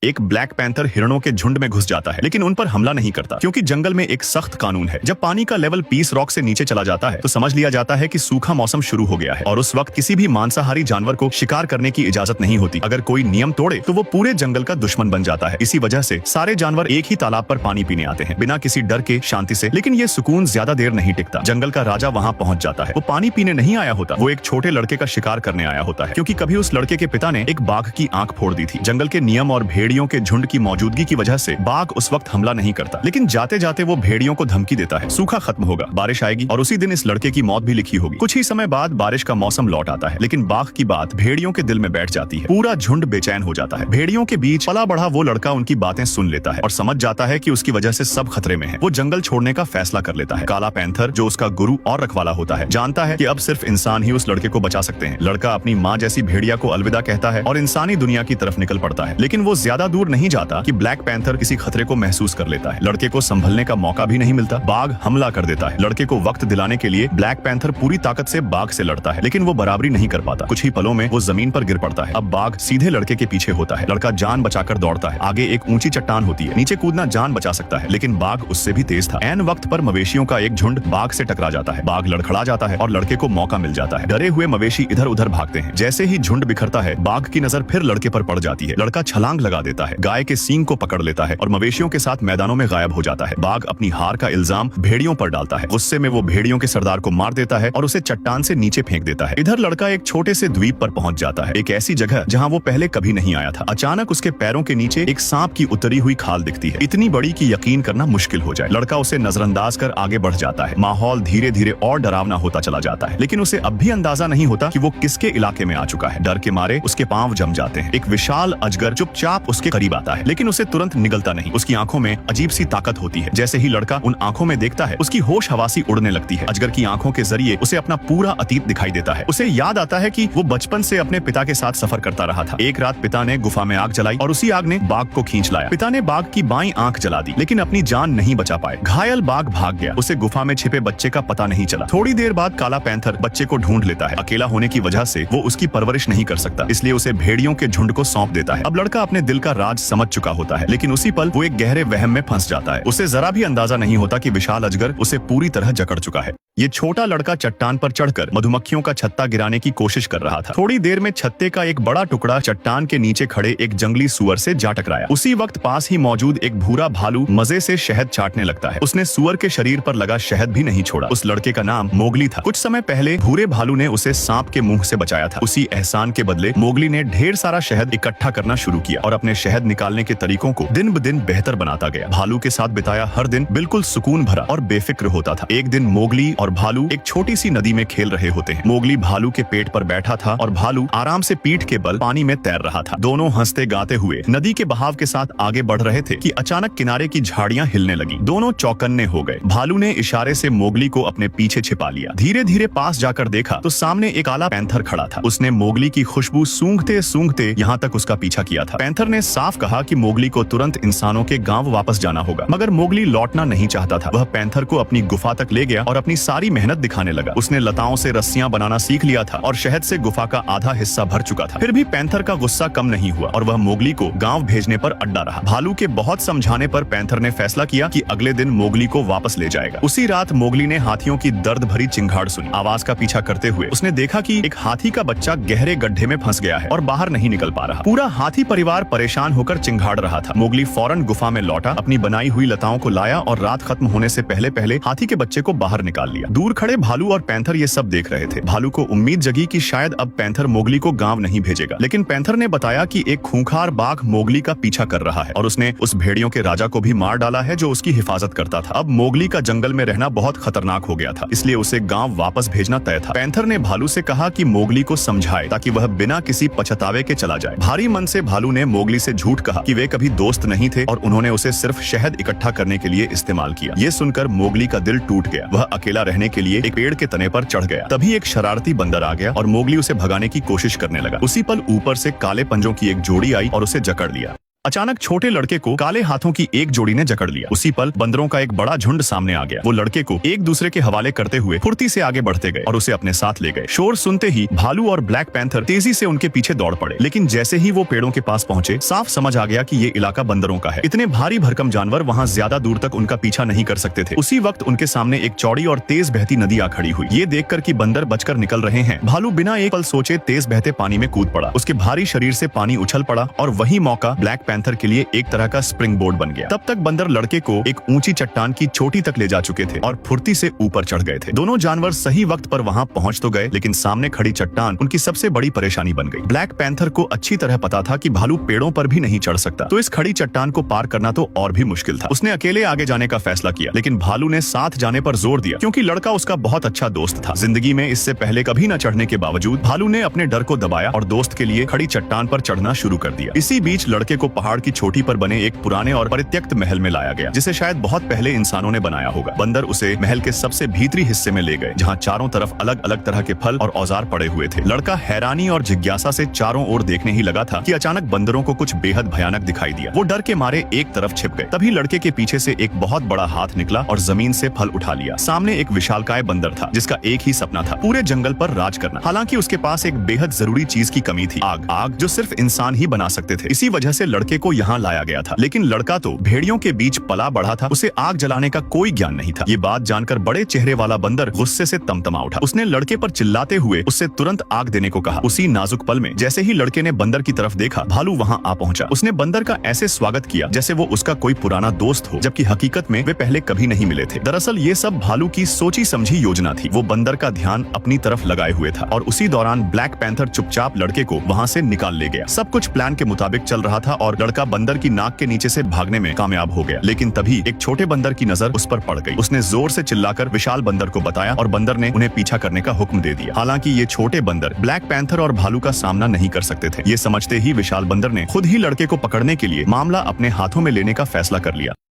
एक black panther हिरणों के झुंड में घुस जाता है, लेकिन उन पर हमला नहीं करता क्योंकि जंगल में एक सख्त कानून है। जब पानी का लेवल पीस रॉक से नीचे चला जाता है तो समझ लिया जाता है कि सूखा मौसम शुरू हो गया है और उस वक्त किसी भी मांसाहारी जानवर को शिकार करने की इजाजत नहीं होती। अगर कोई नियम तोड़े तो वो पूरे जंगल का दुश्मन बन जाता है। इसी वजह से सारे जानवर एक ही तालाब पर पानी पीने आते हैं, बिना किसी डर के, शांति से। लेकिन ये सुकून ज्यादा देर नहीं टिकता। जंगल का राजा वहाँ पहुँच जाता है। वो पानी पीने नहीं आया होता, वो एक छोटे लड़के का शिकार करने आया होता है, क्योंकि कभी उस लड़के के पिता ने एक बाघ की आंख फोड़ दी थी। जंगल के नियम और भेड़ियों के झुंड की मौजूदगी की वजह से बाघ उस वक्त हमला नहीं करता, लेकिन जाते जाते वो भेड़ियों को धमकी देता है, सूखा खत्म होगा, बारिश आएगी, और उसी दिन इस लड़के की मौत भी लिखी होगी। कुछ ही समय बाद बारिश का मौसम लौट आता है, लेकिन बाघ की बात भेड़ियों के दिल में बैठ जाती है। पूरा झुंड बेचैन हो जाता है। भेड़ियों के बीच पला बढ़ा वो लड़का उनकी बातें सुन लेता है और समझ जाता है कि उसकी वजह से सब खतरे में है। वो जंगल छोड़ने का फैसला कर लेता है। काला पैंथर, जो उसका गुरु और रखवाला होता है, जानता है कि अब सिर्फ इंसान ही उस लड़के को बचा सकते हैं। लड़का अपनी माँ जैसी भेड़िया को अलविदा कहता है और इंसानी दुनिया की तरफ निकल पड़ता है। लेकिन वो ज्यादा दूर नहीं जाता कि ब्लैक पैंथर किसी खतरे को महसूस कर लेता है। लड़के को संभलने का मौका भी नहीं मिलता। बाघ हमला कर देता है। लड़के को वक्त दिलाने के लिए ब्लैक पैंथर पूरी ताकत से बाघ से लड़ता है, लेकिन वो बराबरी नहीं कर पाता। कुछ ही पलों में वो जमीन पर गिर पड़ता है। अब बाघ सीधे लड़के के पीछे होता है। लड़का जान बचाकर दौड़ता है। आगे एक ऊंची चट्टान होती है। नीचे कूदना जान बचा सकता है, लेकिन बाघ उससे भी तेज था। ऐन वक्त पर मवेशियों का एक झुंड बाघ से टकरा जाता है। बाघ लड़खड़ा जाता है और लड़के को मौका मिल जाता है। डरे हुए मवेशी इधर उधर भागते हैं। जैसे ही झुंड बिखरता है, बाघ की नजर फिर लड़के पर पड़ जाती है। लड़का छलांग लगा देता है, गाय के सींग को पकड़ लेता है और मवेशियों के साथ मैदानों में गायब हो जाता है। बाघ अपनी हार का इल्जाम भेड़ियों पर डालता है। गुस्से में वो भेड़ियों के सरदार को मार देता है और उसे चट्टान से नीचे फेंक देता है। इधर लड़का एक छोटे से द्वीप पर पहुंच जाता है, एक ऐसी जगह जहां वो पहले कभी नहीं आया था। अचानक उसके पैरों के नीचे एक सांप की उतरी हुई खाल दिखती है, इतनी बड़ी कि यकीन करना मुश्किल हो जाए। लड़का उसे नजरअंदाज कर आगे बढ़ जाता है। माहौल धीरे धीरे और डरावना होता चला जाता है, लेकिन उसे अब भी अंदाजा नहीं होता कि वो किसके इलाके में आ चुका है। डर के मारे उसके पांव जम जाते हैं। एक विशाल अजगर चुपचाप उसके करीब आता है, लेकिन उसे तुरंत निगलता नहीं। उसकी आंखों में अजीब सी ताकत होती है। जैसे ही लड़का उन आंखों में देखता है, उसकी होश हवासी उड़ने लगती है। अजगर की आंखों के जरिए उसे अपना पूरा अतीत दिखाई देता है। उसे याद आता है कि वो बचपन से अपने पिता के साथ सफर करता रहा था। एक रात पिता ने गुफा में आग जलाई और उसी आग ने बाघ को खींच लाया। पिता ने बाघ की बाईं आंख जला दी, लेकिन अपनी जान नहीं बचा पाए। घायल बाघ भाग गया। उसे गुफा में छिपे बच्चे का पता नहीं चला। थोड़ी देर बाद काला पैंथर बच्चे को ढूंढ लेता है। अकेला होने की वजह से वो उसकी परवरिश नहीं कर सकता, इसलिए उसे भेड़ियों के झुंड को सौंप देता है। अब लड़का अपने दिल का राज समझ चुका होता है, लेकिन उसी पल वो एक गहरे वहम में फंस जाता है। उसे जरा भी अंदाजा नहीं होता कि विशाल अजगर उसे पूरी तरह जकड़ चुका है। ये छोटा लड़का चट्टान पर चढ़कर मधुमक्खियों का छत्ता गिराने की कोशिश कर रहा था। थोड़ी देर में छत्ते का एक बड़ा टुकड़ा चट्टान के नीचे खड़े एक जंगली सुअर से जा टकराया। उसी वक्त पास ही मौजूद एक भूरा भालू मजे से शहद चाटने लगता है। उसने सुअर के शरीर पर लगा शहद भी नहीं छोड़ा। उस लड़के का नाम मोगली था। कुछ समय पहले भूरे भालू ने उसे सांप के मुंह से बचाया था। उसी एहसान के बदले मोगली ने ढेर सारा शहद इकट्ठा करना शुरू किया और अपने शहद निकालने के तरीकों को दिन ब दिन बेहतर बनाता गया। भालू के साथ बिताया हर दिन बिल्कुल सुकून भरा और बेफिक्र होता था। एक दिन मोगली और भालू एक छोटी सी नदी में खेल रहे होते हैं। मोगली भालू के पेट पर बैठा था और भालू आराम से पीठ के बल पानी में तैर रहा था। दोनों हंसते गाते हुए नदी के बहाव के साथ आगे बढ़ रहे थे कि अचानक किनारे की झाड़ियां हिलने लगी। दोनों चौकन्ने हो गए। भालू ने इशारे से मोगली को अपने पीछे छिपा लिया। धीरे धीरे पास जाकर देखा तो सामने एक काला पैंथर खड़ा था। उसने मोगली की खुशबू सूंघते सूंघते यहाँ तक उसका पीछा किया था। पैंथर ने साफ कहा कि मोगली को तुरंत इंसानों के गांव वापस जाना होगा, मगर मोगली लौटना नहीं चाहता था। वह पैंथर को अपनी गुफा तक ले गया और अपनी सारी मेहनत दिखाने लगा। उसने लताओं से रस्सियां बनाना सीख लिया था और शहद से गुफा का आधा हिस्सा भर चुका था। फिर भी पैंथर का गुस्सा कम नहीं हुआ और वह मोगली को गांव भेजने पर अड्डा रहा। भालू के बहुत समझाने पर पैंथर ने फैसला किया कि अगले दिन मोगली को वापस ले जाएगा। उसी रात मोगली ने हाथियों की दर्द भरी चिंगाड़ सुनी। आवाज का पीछा करते हुए उसने देखा कि एक हाथी का बच्चा गहरे गड्ढे में फंस गया है और बाहर नहीं निकल पा रहा। पूरा हाथी परिवार परेशान होकर चिंगाड़ रहा था। मोगली फौरन गुफा में लौटा, अपनी बनाई हुई लताओं को लाया और रात खत्म होने से पहले पहले हाथी के बच्चे को बाहर निकाल लिया। दूर खड़े भालू और पैंथर ये सब देख रहे थे। भालू को उम्मीद जगी कि शायद अब पैंथर मोगली को गांव नहीं भेजेगा, लेकिन पैंथर ने बताया कि एक खूंखार बाघ मोगली का पीछा कर रहा है और उसने उस भेड़ियों के राजा को भी मार डाला है जो उसकी हिफाजत करता था। अब मोगली का जंगल में रहना बहुत खतरनाक हो गया था, इसलिए उसे गांव वापस भेजना तय था। पैंथर ने भालू से कहा कि मोगली को समझाए ताकि वह बिना किसी पछतावे के चला जाए। भारी मन से भालू ने मोगली से झूठ कहा कि वे कभी दोस्त नहीं थे और उन्होंने उसे सिर्फ शहद इकट्ठा करने के लिए इस्तेमाल किया। ये सुनकर मोगली का दिल टूट गया। वह अकेला रहने के लिए एक पेड़ के तने पर चढ़ गया। तभी एक शरारती बंदर आ गया और मोगली उसे भगाने की कोशिश करने लगा। उसी पल ऊपर से काले पंजों की एक जोड़ी आई और उसे जकड़ लिया। अचानक छोटे लड़के को काले हाथों की एक जोड़ी ने जकड़ लिया। उसी पल बंदरों का एक बड़ा झुंड सामने आ गया। वो लड़के को एक दूसरे के हवाले करते हुए फुर्ती से आगे बढ़ते गए और उसे अपने साथ ले गए। शोर सुनते ही भालू और ब्लैक पैंथर तेजी से उनके पीछे दौड़ पड़े, लेकिन जैसे ही वो पेड़ों के पास पहुंचे साफ समझ आ गया कि ये इलाका बंदरों का है। इतने भारी भरकम जानवर वहाँ ज्यादा दूर तक उनका पीछा नहीं कर सकते थे। उसी वक्त उनके सामने एक चौड़ी और तेज बहती नदी आ खड़ी हुई। ये देखकर कि बंदर बचकर निकल रहे हैं, भालू बिना एक पल सोचे तेज बहते पानी में कूद पड़ा। उसके भारी शरीर से पानी उछल पड़ा और वही मौका ब्लैक पैंथर के लिए एक तरह का स्प्रिंग बोर्ड बन गया। तब तक बंदर लड़के को एक ऊंची चट्टान की चोटी तक ले जा चुके थे और फुर्ती से ऊपर चढ़ गए थे। दोनों जानवर सही वक्त पर वहां पहुंच तो गए, लेकिन सामने खड़ी चट्टान उनकी सबसे बड़ी परेशानी बन गई। ब्लैक पैंथर को अच्छी तरह पता था कि भालू पेड़ों पर भी नहीं चढ़ सकता, तो इस खड़ी चट्टान को पार करना तो और भी मुश्किल था। उसने अकेले आगे जाने का फैसला किया, लेकिन भालू ने साथ जाने पर जोर दिया क्योंकि लड़का उसका बहुत अच्छा दोस्त था। जिंदगी में इससे पहले कभी न चढ़ने के बावजूद भालू ने अपने डर को दबाया और दोस्त के लिए खड़ी चट्टान पर चढ़ना शुरू कर दिया। इसी बीच लड़के को पहाड़ की चोटी पर बने एक पुराने और परित्यक्त महल में लाया गया, जिसे शायद बहुत पहले इंसानों ने बनाया होगा। बंदर उसे महल के सबसे भीतरी हिस्से में ले गए, जहाँ चारों तरफ अलग अलग तरह के फल और औजार पड़े हुए थे। लड़का हैरानी और जिज्ञासा से चारों ओर देखने ही लगा था कि अचानक बंदरों को कुछ बेहद भयानक दिखाई दिया। वो डर के मारे एक तरफ छिप गए। तभी लड़के के पीछे से एक बहुत बड़ा हाथ निकला और जमीन से फल उठा लिया। सामने एक विशालकाय बंदर था, जिसका एक ही सपना था, पूरे जंगल पर राज करना। हालांकि उसके पास एक बेहद जरूरी चीज की कमी थी, आग जो सिर्फ इंसान ही बना सकते थे। इसी वजह से लड़के को यहाँ लाया गया था। लेकिन लड़का तो भेड़ियों के बीच पला बढ़ा था, उसे आग जलाने का कोई ज्ञान नहीं था। ये बात जानकर बड़े चेहरे वाला बंदर गुस्से से तमतमा उठा। उसने लड़के पर चिल्लाते हुए उससे तुरंत आग देने को कहा। उसी नाजुक पल में जैसे ही लड़के ने बंदर की तरफ देखा, भालू वहाँ आ पहुंचा। उसने बंदर का ऐसे स्वागत किया जैसे वो उसका कोई पुराना दोस्त हो, जबकि हकीकत में वे पहले कभी नहीं मिले थे। दरअसल ये सब भालू की सोची समझी योजना थी। वो बंदर का ध्यान अपनी तरफ लगाए हुए था और उसी दौरान ब्लैक पैंथर चुपचाप लड़के को वहाँ से निकाल ले गया। सब कुछ प्लान के मुताबिक चल रहा था और लड़का बंदर की नाक के नीचे से भागने में कामयाब हो गया। लेकिन तभी एक छोटे बंदर की नजर उस पर पड़ गई। उसने जोर से चिल्लाकर विशाल बंदर को बताया और बंदर ने उन्हें पीछा करने का हुक्म दे दिया। हालांकि ये छोटे बंदर ब्लैक पैंथर और भालू का सामना नहीं कर सकते थे। ये समझते ही विशाल बंदर ने खुद ही लड़के को पकड़ने के लिए मामला अपने हाथों में लेने का फैसला कर लिया।